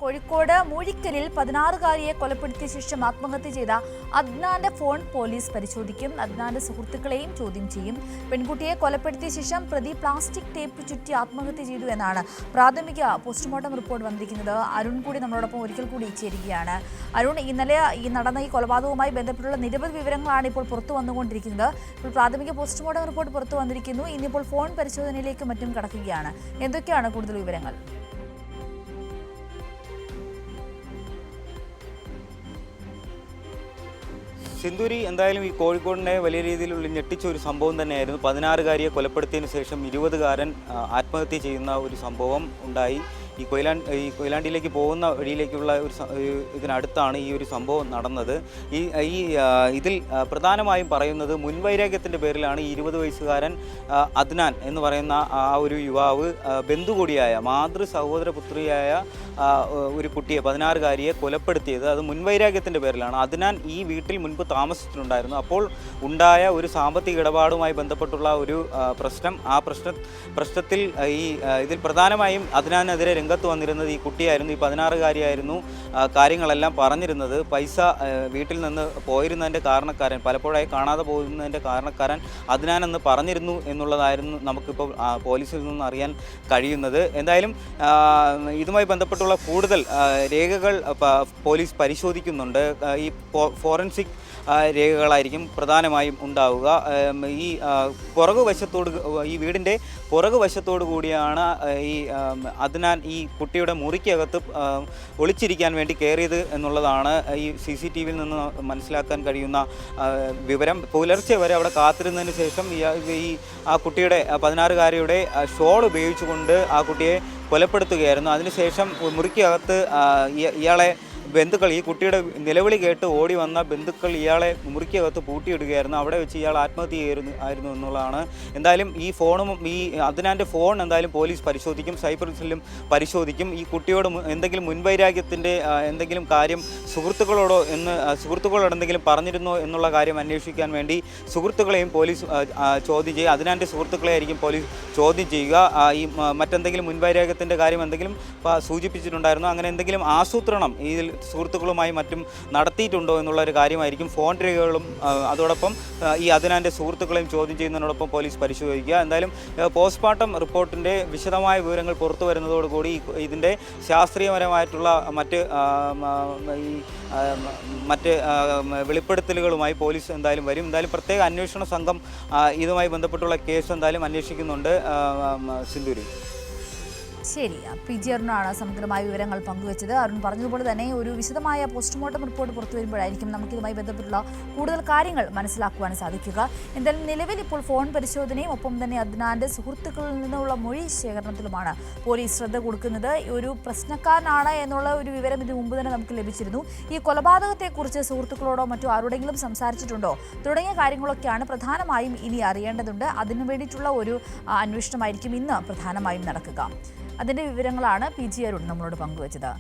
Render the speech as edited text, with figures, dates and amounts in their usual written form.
കോഴിക്കോട് മൂഴിക്കലിൽ 16-കാരിയെ കൊലപ്പെടുത്തിയ ശേഷം ആത്മഹത്യ ചെയ്ത അദ്നാന്റെ ഫോൺ പോലീസ് പരിശോധിക്കും. അദ്നാന്റെ സുഹൃത്തുക്കളെയും ചോദ്യം ചെയ്യും. പെൺകുട്ടിയെ കൊലപ്പെടുത്തിയ ശേഷം പ്രതി പ്ലാസ്റ്റിക് ടേപ്പ് ചുറ്റി ആത്മഹത്യ ചെയ്തു എന്നാണ് പ്രാഥമിക പോസ്റ്റ്മോർട്ടം റിപ്പോർട്ട് വന്നിരിക്കുന്നത്. അരുൺ കൂടി നമ്മളോടൊപ്പം ഒരിക്കൽ കൂടി ചേരുകയാണ്. അരുൺ, ഇന്നലെ നടന്ന ഈ കൊലപാതകവുമായി ബന്ധപ്പെട്ടുള്ള നിരവധി വിവരങ്ങളാണ് ഇപ്പോൾ പുറത്തു വന്നുകൊണ്ടിരിക്കുന്നത്. ഇപ്പോൾ പ്രാഥമിക പോസ്റ്റ്മോർട്ടം റിപ്പോർട്ട് പുറത്തു വന്നിരിക്കുന്നു. ഇന്നിപ്പോൾ ഫോൺ പരിശോധനയിലേക്ക് മറ്റും കടക്കുകയാണ്. എന്തൊക്കെയാണ് കൂടുതൽ വിവരങ്ങൾ? സിന്ദൂരി, എന്തായാലും ഈ കോഴിക്കോടിനെ വലിയ രീതിയിലുള്ള ഞെട്ടിച്ച ഒരു സംഭവം തന്നെയായിരുന്നു. 16-കാരിയെ കൊലപ്പെടുത്തിയതിനു ശേഷം 20-കാരൻ ആത്മഹത്യ ചെയ്യുന്ന ഒരു സംഭവം ഉണ്ടായി. ഈ കൊയിലാണ്ടിയിലേക്ക് പോകുന്ന വഴിയിലേക്കുള്ള ഇതിനടുത്താണ് ഈ ഒരു സംഭവം നടന്നത്. ഇതിൽ പ്രധാനമായും പറയുന്നത് മുൻവൈരാഗ്യത്തിൻ്റെ പേരിലാണ് ഈ 20 വയസ്സുകാരൻ അദ്നാൻ എന്ന് പറയുന്ന ആ ഒരു യുവാവ് ബന്ധു കൂടിയായ മാതൃ സഹോദരപുത്രിയായ ഒരു കുട്ടിയെ 16-കാരിയെ കൊലപ്പെടുത്തിയത്. അത് മുൻവൈരാഗ്യത്തിൻ്റെ പേരിലാണ്. അദ്നാൻ ഈ വീട്ടിൽ മുൻപ് താമസിച്ചിട്ടുണ്ടായിരുന്നു. അപ്പോൾ ഉണ്ടായ ഒരു സാമ്പത്തിക ഇടപാടുമായി ബന്ധപ്പെട്ടുള്ള ഒരു പ്രശ്നം, ആ പ്രശ്നത്തിൽ ഇതിൽ പ്രധാനമായും അദ്നാനെതിരെ രംഗത്ത് വന്നിരുന്നത് ഈ കുട്ടിയായിരുന്നു. ഈ 16-കാരിയായിരുന്നു കാര്യങ്ങളെല്ലാം പറഞ്ഞിരുന്നത്. പൈസ വീട്ടിൽ നിന്ന് പോയിരുന്നതിൻ്റെ കാരണക്കാരൻ, പലപ്പോഴായി കാണാതെ പോകുന്നതിൻ്റെ കാരണക്കാരൻ അദ്നാനെന്ന് പറഞ്ഞിരുന്നു എന്നുള്ളതായിരുന്നു നമുക്കിപ്പോൾ പോലീസിൽ നിന്ന് അറിയാൻ കഴിയുന്നത്. എന്തായാലും ഇതുമായി ബന്ധപ്പെട്ടുള്ള കൂടുതൽ രേഖകൾ പോലീസ് പരിശോധിക്കുന്നുണ്ട്. ഈ ഫോറൻസിക് രേഖകളായിരിക്കും പ്രധാനമായും ഉണ്ടാവുക. ഈ വീടിൻ്റെ പുറകുവശത്തോടു കൂടിയാണ് ഈ അദ്നാൻ ഈ കുട്ടിയുടെ മുറിക്കകത്ത് ഒളിച്ചിരിക്കാൻ വേണ്ടി കയറിയത് എന്നുള്ളതാണ് ഈ CCTVയിൽ നിന്ന് മനസ്സിലാക്കാൻ കഴിയുന്ന വിവരം. പുലർച്ചെ വരെ അവിടെ കാത്തിരുന്നതിന് ശേഷം ആ കുട്ടിയുടെ 16-കാരിയുടെ ഷോൾ ഉപയോഗിച്ചുകൊണ്ട് ആ കുട്ടിയെ കൊലപ്പെടുത്തുകയായിരുന്നു. അതിനുശേഷം മുറിക്കകത്ത് ഇയാളെ ബന്ധുക്കൾ, ഈ കുട്ടിയുടെ നിലവിളി കേട്ട് ഓടി വന്ന ബന്ധുക്കൾ ഇയാളെ മുറിക്കകത്ത് പൂട്ടിയിടുകയായിരുന്നു. അവിടെ വെച്ച് ഇയാൾ ആത്മഹത്യ ആയിരുന്നു എന്നുള്ളതാണ്. എന്തായാലും ഈ ഫോണും ഈ അദ്നാൻ്റെ ഫോൺ എന്തായാലും പോലീസ് പരിശോധിക്കും, സൈബർ സെല്ലും പരിശോധിക്കും. ഈ കുട്ടിയോട് എന്തെങ്കിലും മുൻവൈരാഗ്യത്തിൻ്റെ എന്തെങ്കിലും കാര്യം സുഹൃത്തുക്കളോട് എന്തെങ്കിലും പറഞ്ഞിരുന്നോ എന്നുള്ള കാര്യം അന്വേഷിക്കാൻ വേണ്ടി സുഹൃത്തുക്കളെയും പോലീസ് ചോദ്യം ചെയ്യും. അദ്നാൻ്റെ സുഹൃത്തുക്കളെ ആയിരിക്കും പോലീസ് ചോദ്യം ചെയ്യുക. ഈ മറ്റെന്തെങ്കിലും മുൻവൈരാഗ്യത്തിൻ്റെ കാര്യം എന്തെങ്കിലും സൂചിപ്പിച്ചിട്ടുണ്ടായിരുന്നോ, അങ്ങനെ എന്തെങ്കിലും ആസൂത്രണം ഇതിൽ സുഹൃത്തുക്കളുമായി മറ്റും നടത്തിയിട്ടുണ്ടോ എന്നുള്ളൊരു കാര്യമായിരിക്കും. ഫോൺ രേഖകളും അതോടൊപ്പം ഈ അദ്നാൻ്റെ സുഹൃത്തുക്കളെയും ചോദ്യം ചെയ്യുന്നതിനോടൊപ്പം പോലീസ് പരിശോധിക്കുക. എന്തായാലും പോസ്റ്റ്മോർട്ടം റിപ്പോർട്ടിൻ്റെ വിശദമായ വിവരങ്ങൾ പുറത്തു വരുന്നതോടുകൂടി ഇതിൻ്റെ ശാസ്ത്രീയപരമായിട്ടുള്ള മറ്റ് വെളിപ്പെടുത്തലുകളുമായി പോലീസ് എന്തായാലും വരും. എന്തായാലും പ്രത്യേക അന്വേഷണ സംഘം ഇതുമായി ബന്ധപ്പെട്ടുള്ള കേസ് എന്തായാലും അന്വേഷിക്കുന്നുണ്ട്. സിന്ദൂരി, ശരി. PG അരുണാണ് സമഗ്രമായ വിവരങ്ങൾ പങ്കുവച്ചത്. അരുൺ പറഞ്ഞതുപോലെ തന്നെ ഒരു വിശദമായ പോസ്റ്റ്മോർട്ടം റിപ്പോർട്ട് പുറത്തു വരുമ്പോഴായിരിക്കും നമുക്കിതുമായി ബന്ധപ്പെട്ടുള്ള കൂടുതൽ കാര്യങ്ങൾ മനസ്സിലാക്കുവാൻ സാധിക്കുക. എന്തായാലും നിലവിൽ ഇപ്പോൾ ഫോൺ പരിശോധനയും ഒപ്പം തന്നെ അദ്നാന്റെ സുഹൃത്തുക്കളിൽ നിന്നുള്ള മൊഴി ശേഖരണത്തിലുമാണ് പോലീസ് ശ്രദ്ധ കൊടുക്കുന്നത്. ഒരു പ്രശ്നക്കാരനാണ് എന്നുള്ള ഒരു വിവരം ഇതിനു മുമ്പ് തന്നെ നമുക്ക് ലഭിച്ചിരുന്നു. ഈ കൊലപാതകത്തെക്കുറിച്ച് സുഹൃത്തുക്കളോടോ മറ്റോ ആരോടെങ്കിലും സംസാരിച്ചിട്ടുണ്ടോ തുടങ്ങിയ കാര്യങ്ങളൊക്കെയാണ് പ്രധാനമായും ഇനി അറിയേണ്ടതുണ്ട്. അതിനു വേണ്ടിയിട്ടുള്ള ഒരു അന്വേഷണമായിരിക്കും ഇന്ന് പ്രധാനമായും നടക്കുക. അതിൻ്റെ വിവരങ്ങളാണ് PG അരുൺ നമ്മളോട് പങ്കുവച്ചത്.